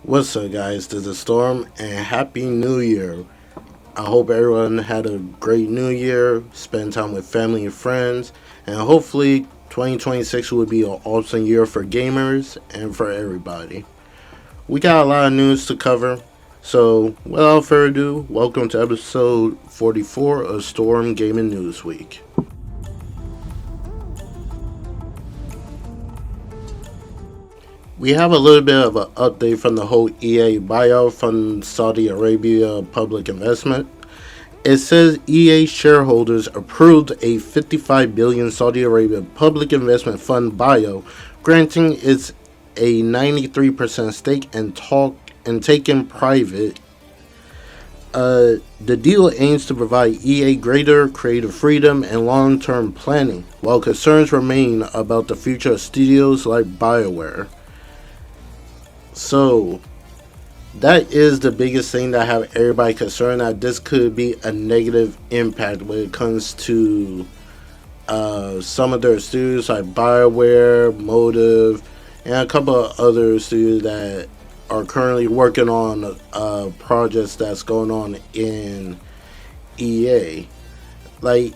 What's up, guys? This is Storm, and Happy New Year. I hope everyone had a great New Year, spend time with family and friends, and hopefully 2026 will be an awesome year for gamers and for everybody. We got a lot of news to cover, so without further ado, welcome to episode 44 of Storm Gaming News Week. We have a little bit of an update from the whole EA buyout from Saudi Arabia public investment. It says EA shareholders approved a 55 billion Saudi Arabia public investment fund buyout, granting its a 93% stake and taken private. The deal aims to provide EA greater creative freedom and long-term planning, while concerns remain about the future of studios like BioWare. So, that is the biggest thing that have everybody concerned that this could be a negative impact when it comes to some of their studios like BioWare, Motive, and a couple of other studios that are currently working on projects that's going on in EA. Like,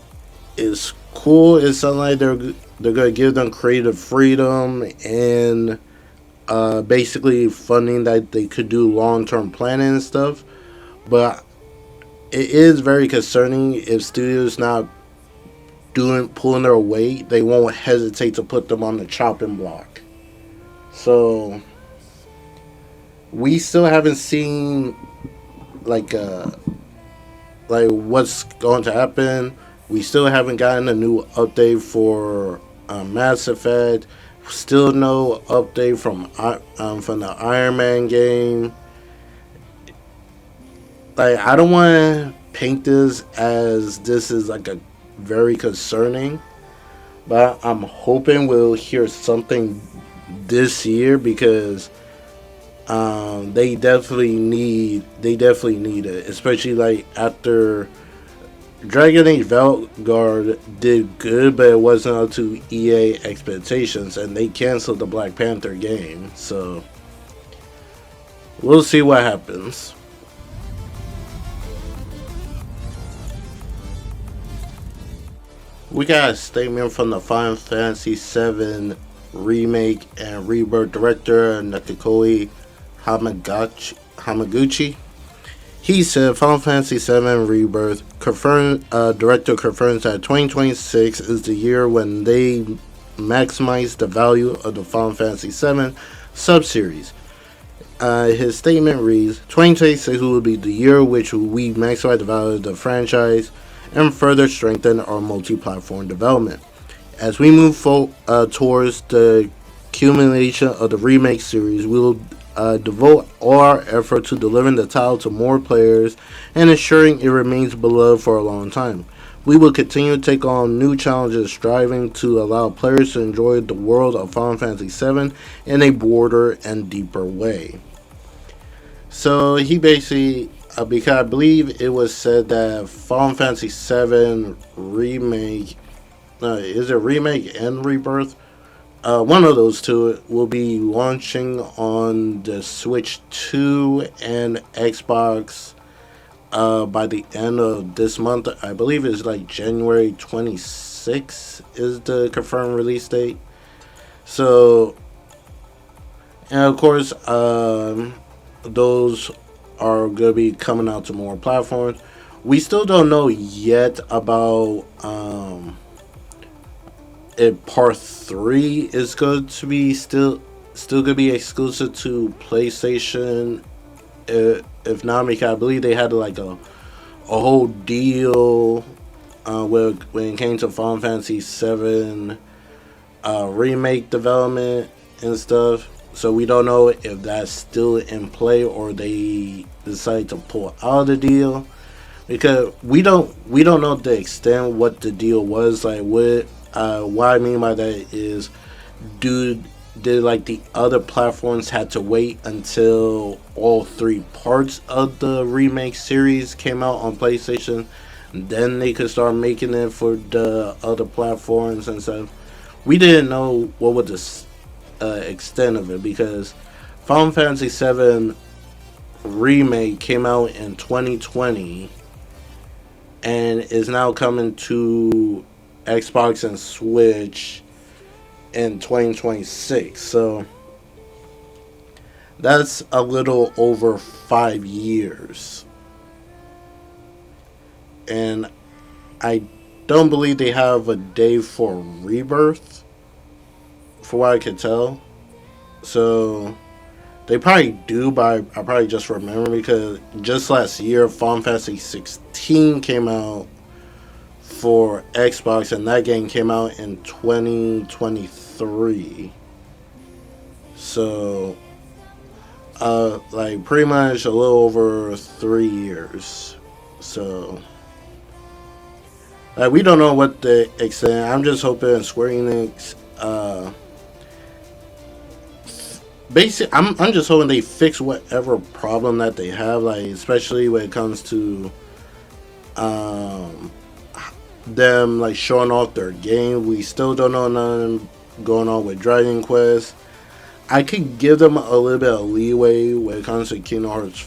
it's cool. It's something like they're gonna give them creative freedom and basically funding that they could do long-term planning and stuff, but it is very concerning if studios not doing pulling their weight. They won't hesitate to put them on the chopping block. So we still haven't seen like what's going to happen. We still haven't gotten a new update for Mass Effect. Still no update from the Iron Man game. Like, I don't want to paint this is like a very concerning, but I'm hoping we'll hear something this year because they definitely need it, especially like after Dragon Age Vanguard did good, but it wasn't up to EA expectations, and they canceled the Black Panther game. So we'll see what happens. We got a statement from the Final Fantasy VII Remake and Rebirth director Nakakoi Hamaguchi. He said Final Fantasy VII Rebirth director confirms that 2026 is the year when they maximize the value of the Final Fantasy VII subseries. His statement reads, 2026 will be the year which we maximize the value of the franchise and further strengthen our multi-platform development. As we move towards the accumulation of the remake series, we will devote all our effort to delivering the title to more players and ensuring it remains beloved for a long time. We will continue to take on new challenges, striving to allow players to enjoy the world of Final Fantasy VII in a broader and deeper way. So he basically, because I believe it was said that Final Fantasy VII Remake, is it Remake and Rebirth? One of those two will be launching on the Switch 2 and Xbox by the end of this month. I believe it's like January 26th is the confirmed release date. So, and of course, those are going to be coming out to more platforms. We still don't know yet about if Part 3 is going to be still going to be exclusive to PlayStation. If not, because I believe they had like a whole deal when it came to Final Fantasy VII remake development and stuff. So we don't know if that's still in play or they decide to pull out of the deal, because we don't know the extent what the deal was. Like, what I mean by that is, did like the other platforms had to wait until all three parts of the remake series came out on PlayStation, then they could start making it for the other platforms and stuff? We didn't know what was the extent of it, because Final Fantasy 7 remake came out in 2020 and is now coming to Xbox and Switch in 2026. So that's a little over 5 years. And I don't believe they have a day for Rebirth, for what I could tell. So they probably do, but I probably just remember because just last year, Final Fantasy 16 came out for Xbox, and that game came out in 2023. So, like pretty much a little over 3 years. So, like we don't know what the extent. I'm just hoping Square Enix. I'm just hoping they fix whatever problem that they have, like especially when it comes to um, them like showing off their game. We still don't know nothing going on with Dragon Quest. I could give them a little bit of leeway when it comes to Kingdom Hearts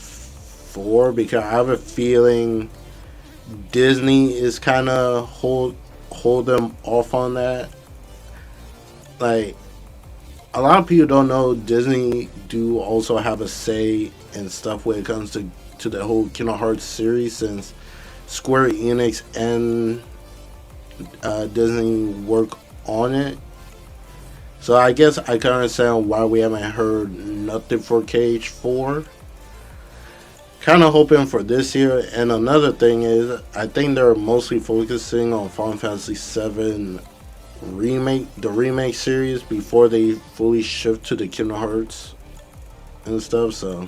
4 because I have a feeling Disney is kind of hold them off on that. Like a lot of people don't know Disney do also have a say in stuff when it comes to the whole Kingdom Hearts series since Square Enix and Disney work on it. So I guess I can understand why we haven't heard nothing for KH4. Kind of hoping for this year. And another thing is, I think they're mostly focusing on Final Fantasy 7 the remake series before they fully shift to the Kingdom Hearts and stuff. So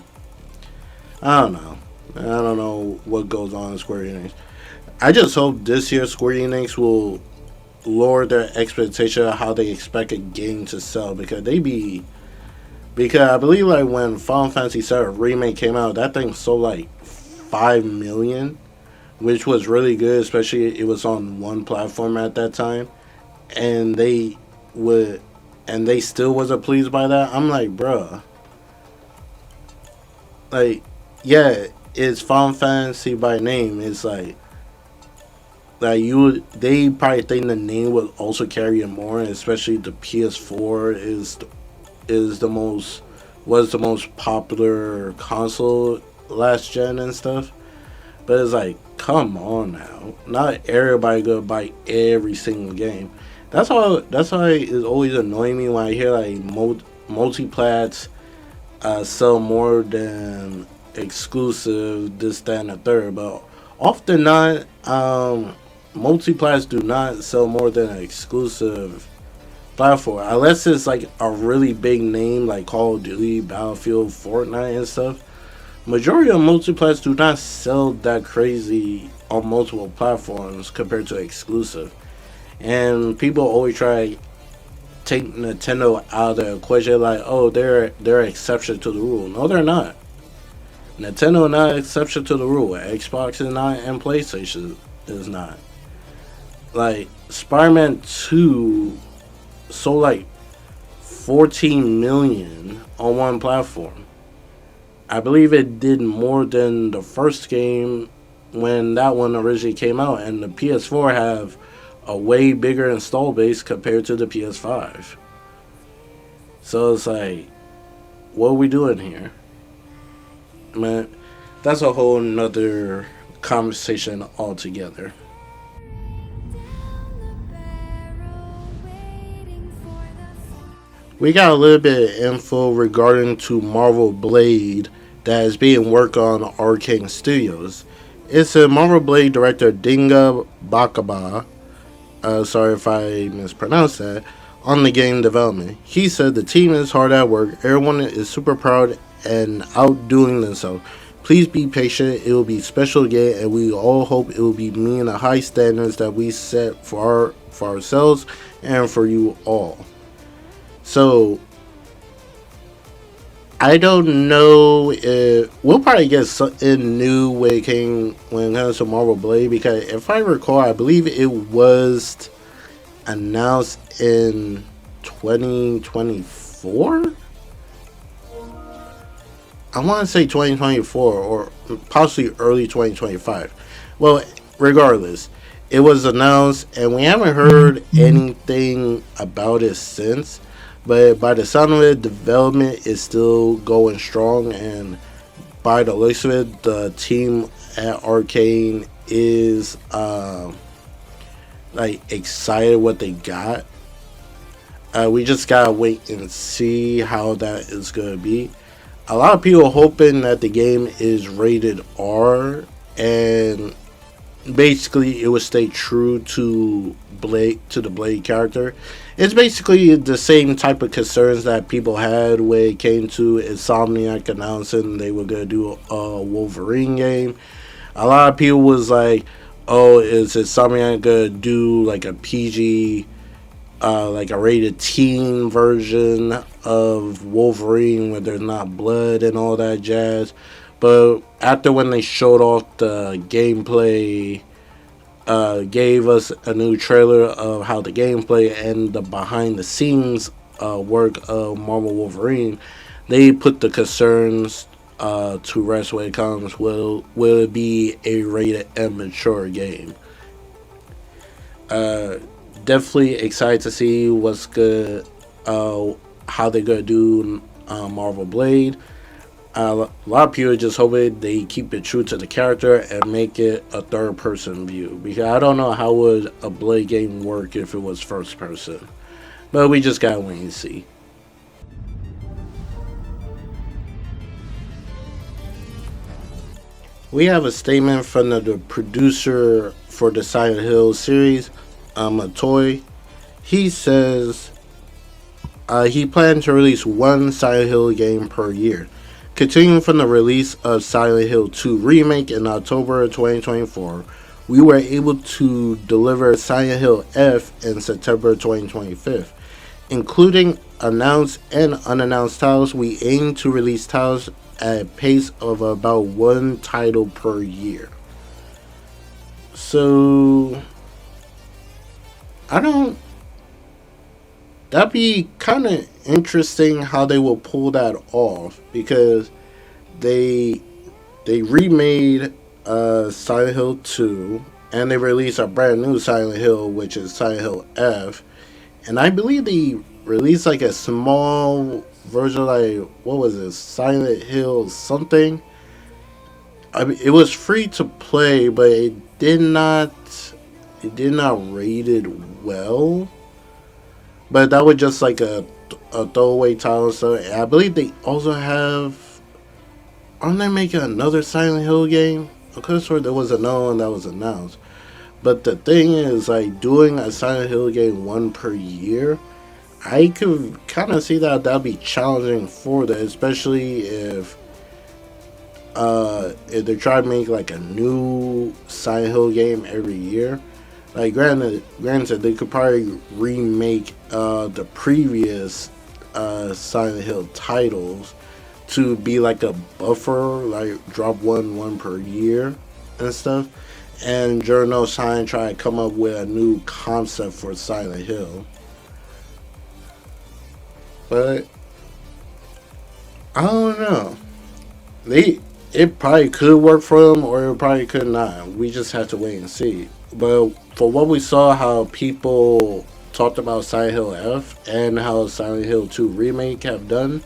I don't know. I don't know what goes on in Square Enix. I just hope this year Square Enix will lower their expectation of how they expect a game to sell because I believe like when Final Fantasy 7 remake came out, that thing sold like 5 million, which was really good, especially it was on one platform at that time, and they still wasn't pleased by that. I'm like, bruh, like, yeah, it's Final Fantasy by name. It's like they probably think the name would also carry it more, and especially the PS4 is the most was the most popular console last gen and stuff. But it's like, come on now, not everybody gonna buy every single game. That's why it's always annoying me when I hear like multiplats sell more than exclusive this, that, and the third. But often not, multiplats do not sell more than an exclusive platform unless it's like a really big name like Call of Duty, Battlefield, Fortnite, and stuff. Majority of multiplats do not sell that crazy on multiple platforms compared to exclusive. And people always try to take Nintendo out of the equation like, oh, they're an exception to the rule. No, they're not. Nintendo is not an exception to the rule. Xbox is not, and PlayStation is not. Like Spider-Man 2 sold like 14 million on one platform. I believe it did more than the first game when that one originally came out, and the PS4 have a way bigger install base compared to the PS5. So it's like, what are we doing here? Man, that's a whole nother conversation altogether. We got a little bit of info regarding to Marvel Blade that is being worked on Arcane Studios. It's a Marvel Blade director Dinga Bakaba, sorry if I mispronounced that, on the game development. He said the team is hard at work, everyone is super proud and outdoing themselves. Please be patient, it will be special again, and we all hope it will be meeting the high standards that we set for ourselves and for you all. So, I don't know if we'll probably get something new when it comes to Marvel Blade, because if I recall, I believe it was announced in 2024. I want to say 2024 or possibly early 2025. Well, regardless, it was announced, and we haven't heard anything about it since. But by the sound of it, development is still going strong, and by the looks of it, the team at Arcane is like excited what they got. We just gotta wait and see how that is gonna be. A lot of people hoping that the game is rated R, and basically it would stay true to the Blade character. It's basically the same type of concerns that people had when it came to Insomniac announcing they were gonna do a Wolverine game. A lot of people was like, "Oh, is Insomniac gonna do like a PG?" Like a rated teen version of Wolverine where there's not blood and all that jazz. But after when they showed off the gameplay, gave us a new trailer of how the gameplay and the behind the scenes work of Marvel Wolverine, they put the concerns to rest when it comes. Will it be a rated M mature game? Definitely excited to see what's good, how they're gonna do Marvel Blade. A lot of people just hoping they keep it true to the character and make it a third person view, because I don't know how would a Blade game work if it was first person, but we just gotta wait and see. We have a statement from the producer for the Silent Hill series, Matoy. He says he planned to release one Silent Hill game per year. Continuing from the release of Silent Hill 2 Remake in October of 2024, we were able to deliver Silent Hill F in September 2025. Including announced and unannounced titles, we aim to release titles at a pace of about one title per year. So I don't. That'd be kind of interesting how they will pull that off, because they remade Silent Hill 2 and they released a brand new Silent Hill, which is Silent Hill F, and I believe they released like a small version, like what was it, Silent Hill something. I mean, it was free to play, but it did not rate it well. But that was just like a throwaway title. So I believe they also have. Aren't they making another Silent Hill game? I could have sworn there was another one that was announced. But the thing is, like, doing a Silent Hill game one per year, I could kind of see that that'd be challenging for them, especially if they're trying to make like a new Silent Hill game every year. Like, granted, they could probably remake the previous Silent Hill titles to be like a buffer, like drop one per year and stuff. And during those times, try to come up with a new concept for Silent Hill. But I don't know. It probably could work for them, or it probably could not. We just have to wait and see. But for what we saw, how people talked about Silent Hill F and how Silent Hill 2 Remake have done,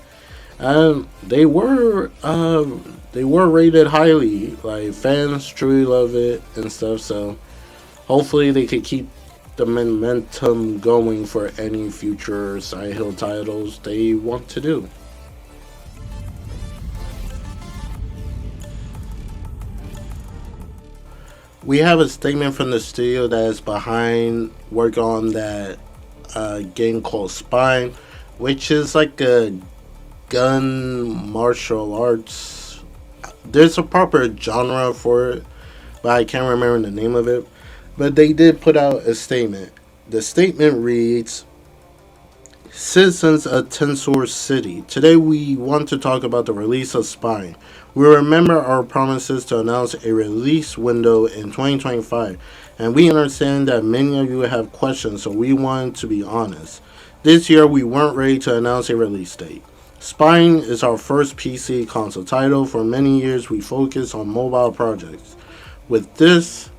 they were rated highly. Like, fans truly love it and stuff. So hopefully they could keep the momentum going for any future Silent Hill titles they want to do. We have a statement from the studio that is behind work on that game called Spine, which is like a gun martial arts. There's a proper genre for it, but I can't remember the name of it. But they did put out a statement. The statement reads, Citizens of Tensor City, today we want to talk about the release of Spine. We remember our promises to announce a release window in 2025, and we understand that many of you have questions, so we wanted to be honest. This year we weren't ready to announce a release date. Spine is our first PC console title. For many years, we focused on mobile projects. With this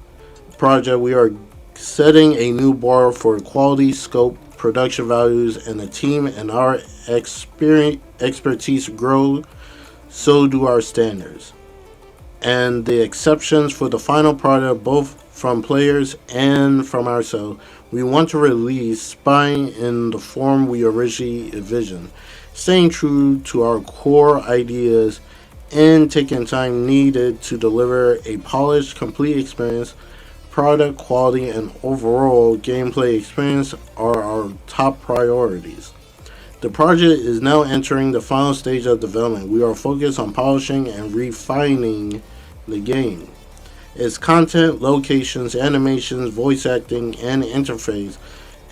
project, we are setting a new bar for quality, scope, production values, and the team and our expertise grow, so do our standards. And the exceptions for the final product, both from players and from ourselves, we want to release Spine in the form we originally envisioned, staying true to our core ideas and taking time needed to deliver a polished, complete experience. Product quality and overall gameplay experience are our top priorities. The project is now entering the final stage of development. We are focused on polishing and refining the game. Its content, locations, animations, voice acting, and interface,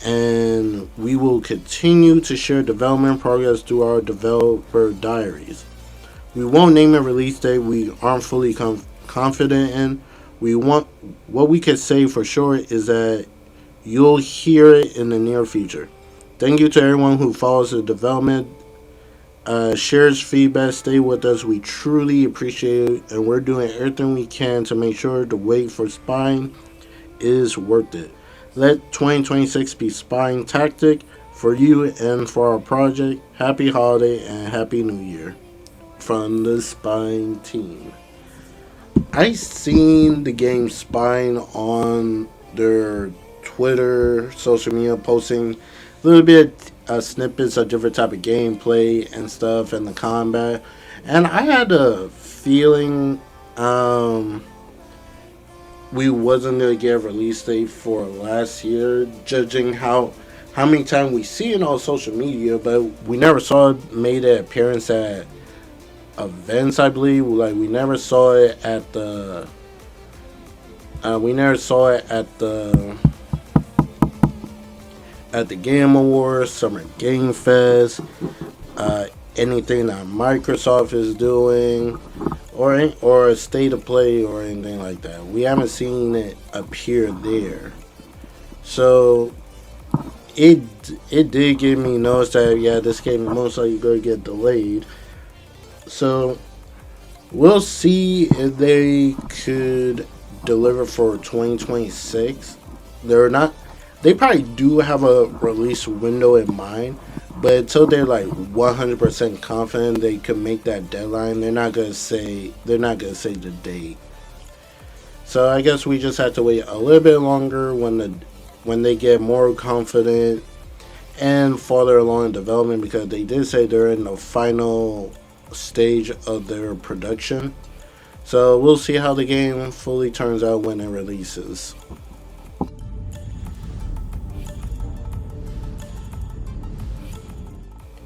and we will continue to share development progress through our developer diaries. We won't name a release date we aren't fully confident in. We want what we can say for sure is that you'll hear it in the near future. Thank you to everyone who follows the development, shares feedback, stay with us. We truly appreciate it, and we're doing everything we can to make sure the wait for Spine is worth it. Let 2026 be Spine Tactic for you and for our project. Happy holiday and happy new year from the Spine team. I seen the game Spine on their Twitter, social media, posting a little bit snippets of different type of gameplay and stuff and the combat, and I had a feeling we wasn't gonna get a release date for last year, judging how many times we see it on social media, but we never saw it made an appearance at events. I believe like we never saw it at the Game Awards, Summer Game Fest, anything that Microsoft is doing, or a state of play or anything like that. We haven't seen it appear there, so it did give me notice that yeah, this game most likely going to get delayed. So we'll see if they could deliver for 2026. They're not. They probably do have a release window in mind, but until they're like 100% confident they can make that deadline, they're not gonna say the date. So I guess we just have to wait a little bit longer when they get more confident and farther along in development, because they did say they're in the final stage of their production. So we'll see how the game fully turns out when it releases.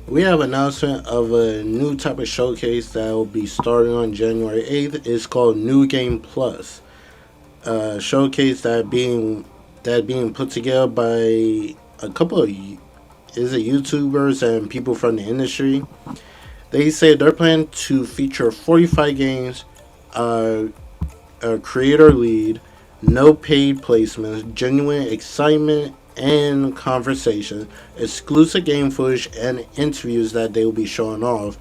We have an announcement of a new type of showcase that will be starting on January 8th. It's called New Game Plus. A showcase that being put together by a couple of YouTubers and people from the industry. They say they're planning to feature 45 games, a creator lead, no paid placements, genuine excitement and conversation, exclusive game footage, and interviews that they will be showing off.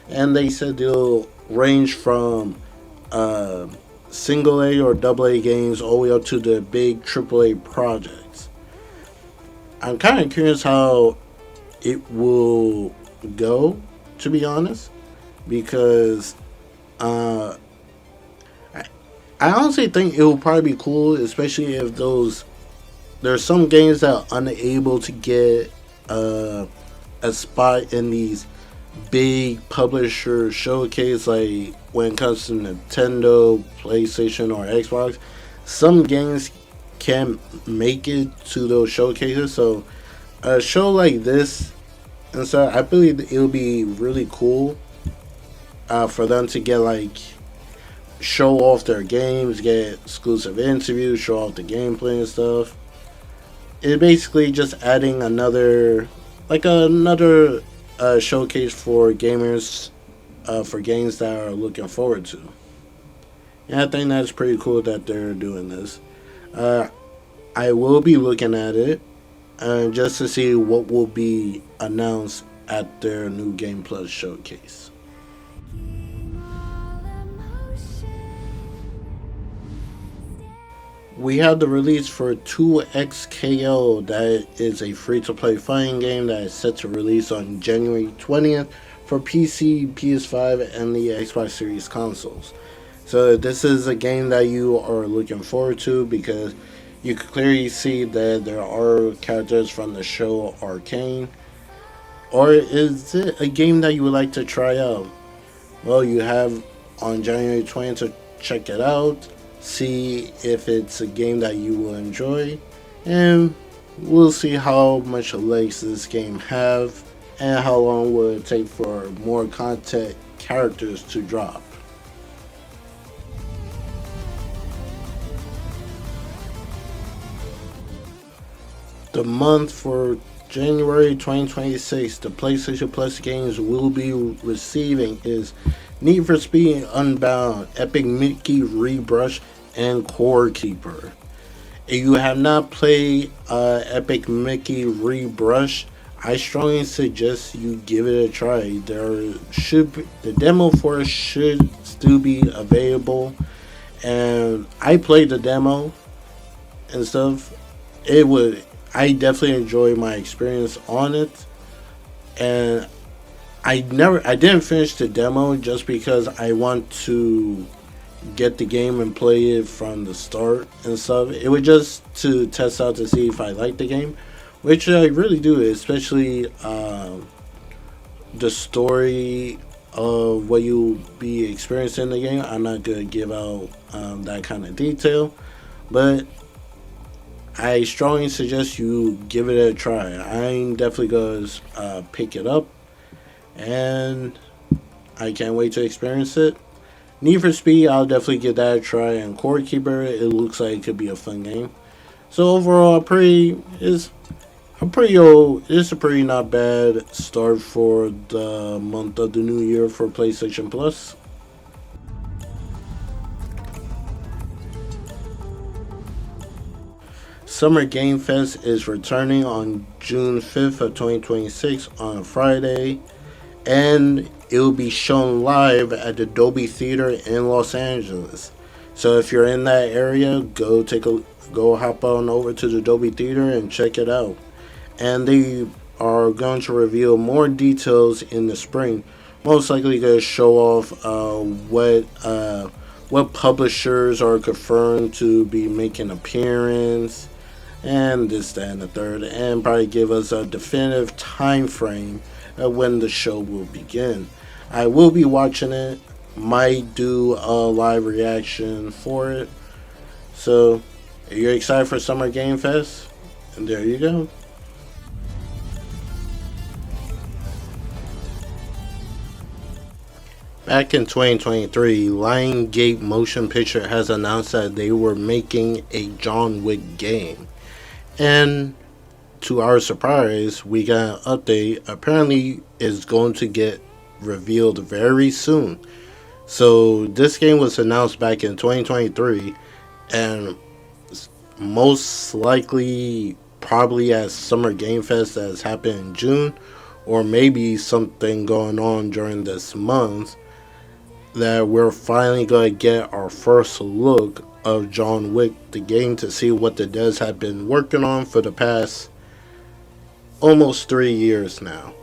And they said they'll range from single A or double A games all the way up to the big AAA projects. I'm kind of curious how it will go, to be honest, because I honestly think it will probably be cool, especially if there's some games that are unable to get a spot in these big publisher showcase, like when it comes to Nintendo, PlayStation, or Xbox. Some games can make it to those showcases, so a show like this, and so I believe it'll be really cool for them to get like show off their games, get exclusive interviews, show off the gameplay and stuff. It's basically just adding another showcase for gamers, for games that are looking forward to. And I think that's pretty cool that they're doing this. I will be looking at it just to see what will be announced at their new Game Plus showcase. We have the release for 2XKO, that is a free to play fighting game that is set to release on January 20th for PC, PS5, and the Xbox Series consoles. So, this is a game that you are looking forward to because you can clearly see that there are characters from the show Arcane. Or is it a game that you would like to try out? Well, you have on January 20th to check it out, see if it's a game that you will enjoy, and we'll see how much legs this game have and how long will it take for more content characters to drop. The month for January 2026, the PlayStation Plus games will be receiving is Need for Speed Unbound, Epic Mickey Rebrush, and Core Keeper. If you have not played Epic Mickey Rebrush, I strongly suggest you give it a try. The demo for it should still be available, and I played the demo and stuff. It would I definitely enjoyed my experience on it, and I didn't finish the demo just because I want to get the game and play it from the start and stuff. It was just to test out to see if I like the game, which I really do, especially the story of what you'll be experiencing in the game. I'm not gonna give out that kind of detail, but I strongly suggest you give it a try. I'm definitely gonna pick it up, and I can't wait to experience it. Need for Speed, I'll definitely give that a try. And Core Keeper, it looks like it could be a fun game. So overall, it's a pretty not bad start for the month of the new year for PlayStation Plus. Summer Game Fest is returning on June 5th of 2026 on a Friday, and it will be shown live at the Dolby Theater in Los Angeles. So if you're in that area, go hop on over to the Dolby Theater and check it out. And they are going to reveal more details in the spring. Most likely going to show off what publishers are confirmed to be making appearance, and this, that, and the third, and probably give us a definitive time frame of when the show will begin. I will be watching it, might do a live reaction for it. So, if you're excited for Summer Game Fest, and there you go. Back in 2023, Lionsgate Motion Picture has announced that they were making a John Wick game. And to our surprise, we got an update. Apparently, it's going to get revealed very soon. So, this game was announced back in 2023, and most likely, probably at Summer Game Fest that has happened in June, or maybe something going on during this month, that we're finally going to get our first look of John Wick, the game, to see what the devs have been working on for the past almost 3 years now.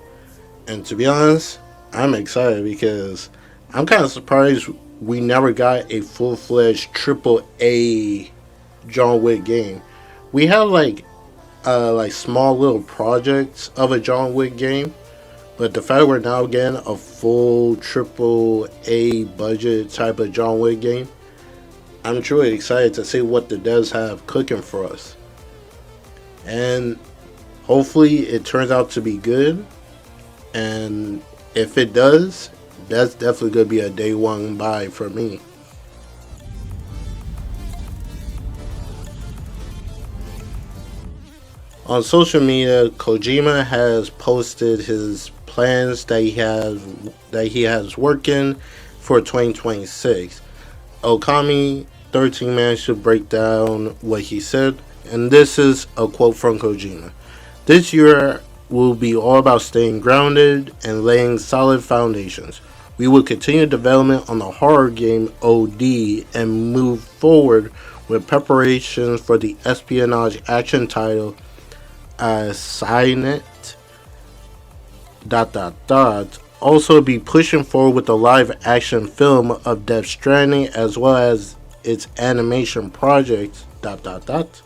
And to be honest, I'm excited because I'm kind of surprised we never got a full-fledged triple A John Wick game. We have like small little projects of a John Wick game, but the fact we're now getting a full triple A budget type of John Wick game, I'm truly excited to see what the devs have cooking for us. And hopefully it turns out to be good. And if it does, that's definitely going to be a day one buy for me. On social media, Kojima has posted his plans that he has working for 2026. Okami 13 managed to break down what he said, and this is a quote from Kojima. This year, will be all about staying grounded and laying solid foundations. We will continue development on the horror game OD and move forward with preparations for the espionage action title Signet dot dot dot. Also be pushing forward with the live action film of Death Stranding as well as its animation project dot dot dot.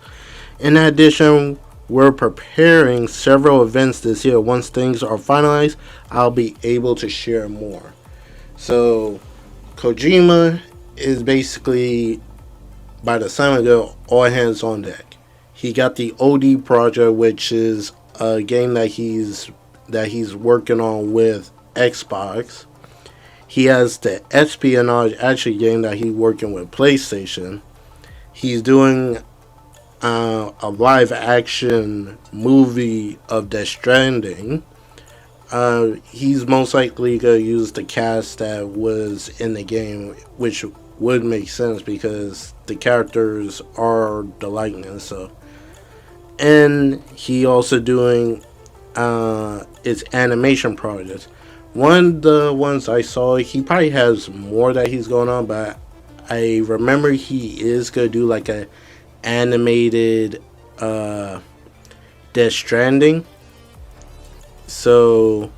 In addition, we're preparing several events this year. Once things are finalized, I'll be able to share more. So, Kojima is basically, by the sound of it, all hands on deck. He got the OD project, which is a game that he's working on with Xbox. He has the espionage action game that he's working with PlayStation. He's doing a live action movie of Death Stranding. He's most likely gonna use the cast that was in the game, which would make sense because the characters are the likeness. So, and he also doing its animation projects. One of the ones I saw, he probably has more that he's going on, but I remember he is gonna do like a animated Death Stranding. So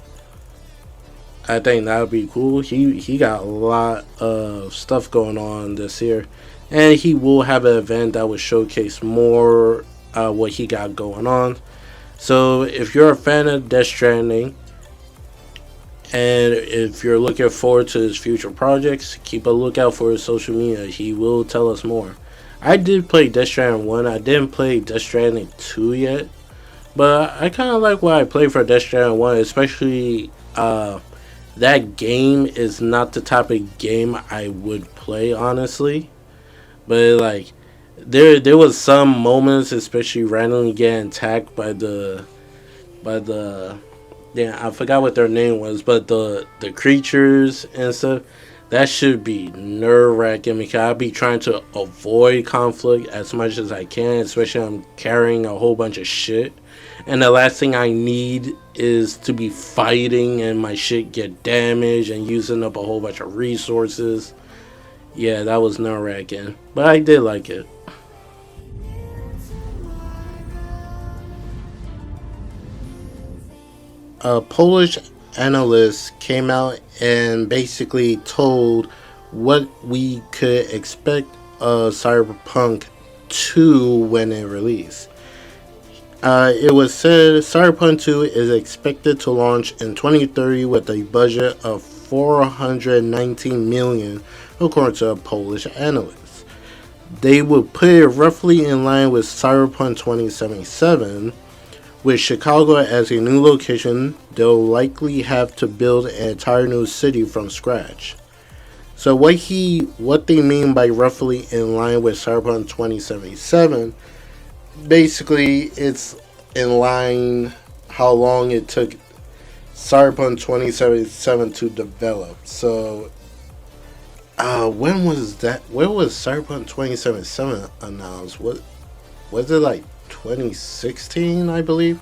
I think that would be cool. He got a lot of stuff going on this year, and he will have an event that will showcase more what he got going on. So if you're a fan of Death Stranding, and if you're looking forward to his future projects, keep a lookout for his social media. He will tell us more. I did play Death Stranding 1. I didn't play Death Stranding 2 yet. But I kind of like what I played for Death Stranding 1. Especially, that game is not the type of game I would play, honestly. But, like, there was some moments, especially randomly getting attacked by the yeah, I forgot what their name was, but the creatures and stuff, that should be nerve wracking because I'll be trying to avoid conflict as much as I can, especially I'm carrying a whole bunch of shit. And the last thing I need is to be fighting and my shit get damaged and using up a whole bunch of resources. Yeah, that was nerve wracking. But I did like it. A Polish analyst came out and basically told what we could expect of Cyberpunk 2 when it released. It was said Cyberpunk 2 is expected to launch in 2030 with a budget of 419 million, according to a Polish analyst. They would put it roughly in line with Cyberpunk 2077. With Chicago as a new location, they'll likely have to build an entire new city from scratch. So what they mean by roughly in line with Cyberpunk 2077, basically it's in line how long it took Cyberpunk 2077 to develop. So when was that? When was Cyberpunk 2077 announced? What was it, like 2016, I believe,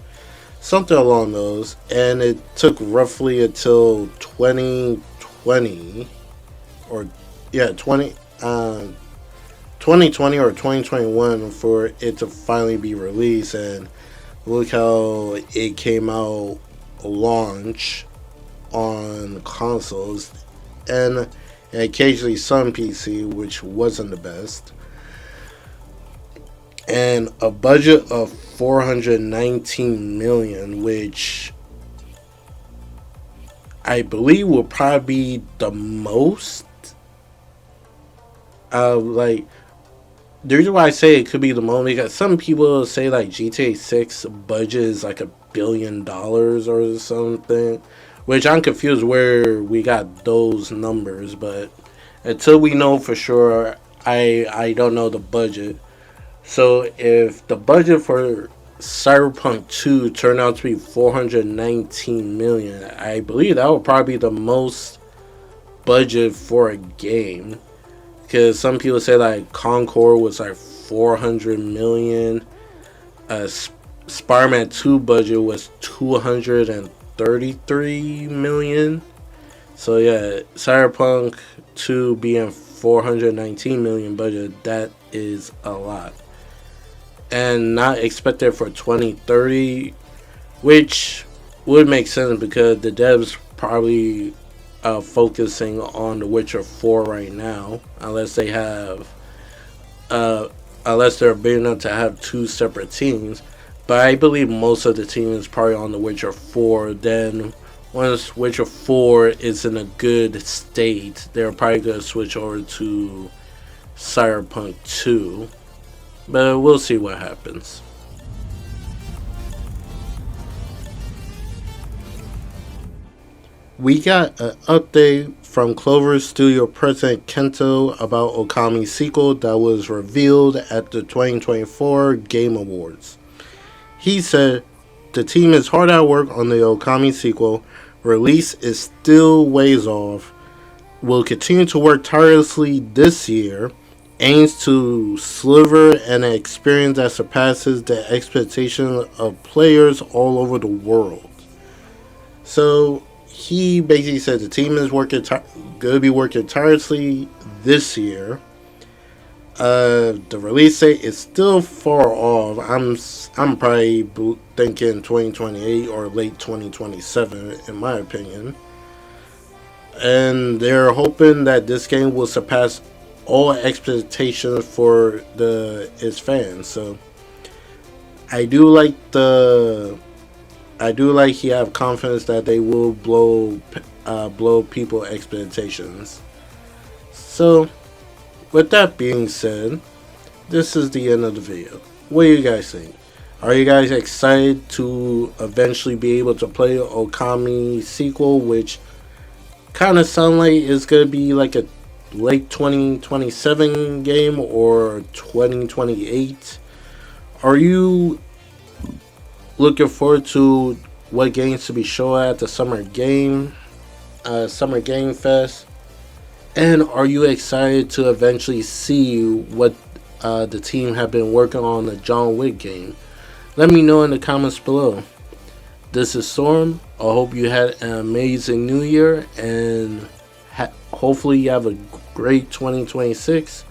something along those, and it took roughly until 2020 or yeah 2020 or 2021 for it to finally be released. And look how it came out launch on consoles and occasionally some PC, which wasn't the best, and a budget of 419 million, which I believe will probably be the most. Like, the reason why I say it could be the most because some people say like GTA 6 budget is like $1 billion or something, which I'm confused where we got those numbers. But until we know for sure, I don't know the budget. So if the budget for Cyberpunk 2 turned out to be 419 million, I believe that would probably be the most budget for a game. Because some people say like Concord was like 400 million. Spider-Man 2 budget was 233 million. So yeah, Cyberpunk 2 being 419 million budget, that is a lot. And not expected for 2030, which would make sense because the devs probably focusing on The Witcher 4 right now, unless they have, uh, unless they're big enough to have two separate teams. But I believe most of the team is probably on The Witcher 4. Then once Witcher 4 is in a good state, they're probably going to switch over to Cyberpunk 2. But we'll see what happens. We got an update from Clover Studio President Kento about Okami's sequel that was revealed at the 2024 Game Awards. He said, the team is hard at work on the Okami sequel. Release is still ways off. Will continue to work tirelessly this year. Aims to deliver an experience that surpasses the expectations of players all over the world. So he basically said the team is going to be working tirelessly this year. The release date is still far off. I'm probably thinking 2028 or late 2027 in my opinion. And they're hoping that this game will surpass all expectations for its fans. So I do like he have confidence that they will blow people expectations. So with that being said, this is the end of the video. What do you guys think? Are you guys excited to eventually be able to play Okami sequel, which kind of sound like it's gonna be like a late 2027 game or 2028? Are you looking forward to what games to be shown at the Summer Game Fest? And are you excited to eventually see what the team have been working on the John Wick game? Let me know in the comments below. This is Storm. I hope you had an amazing new year and hopefully you have a great 2026.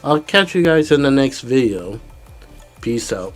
I'll catch you guys in the next video. Peace out.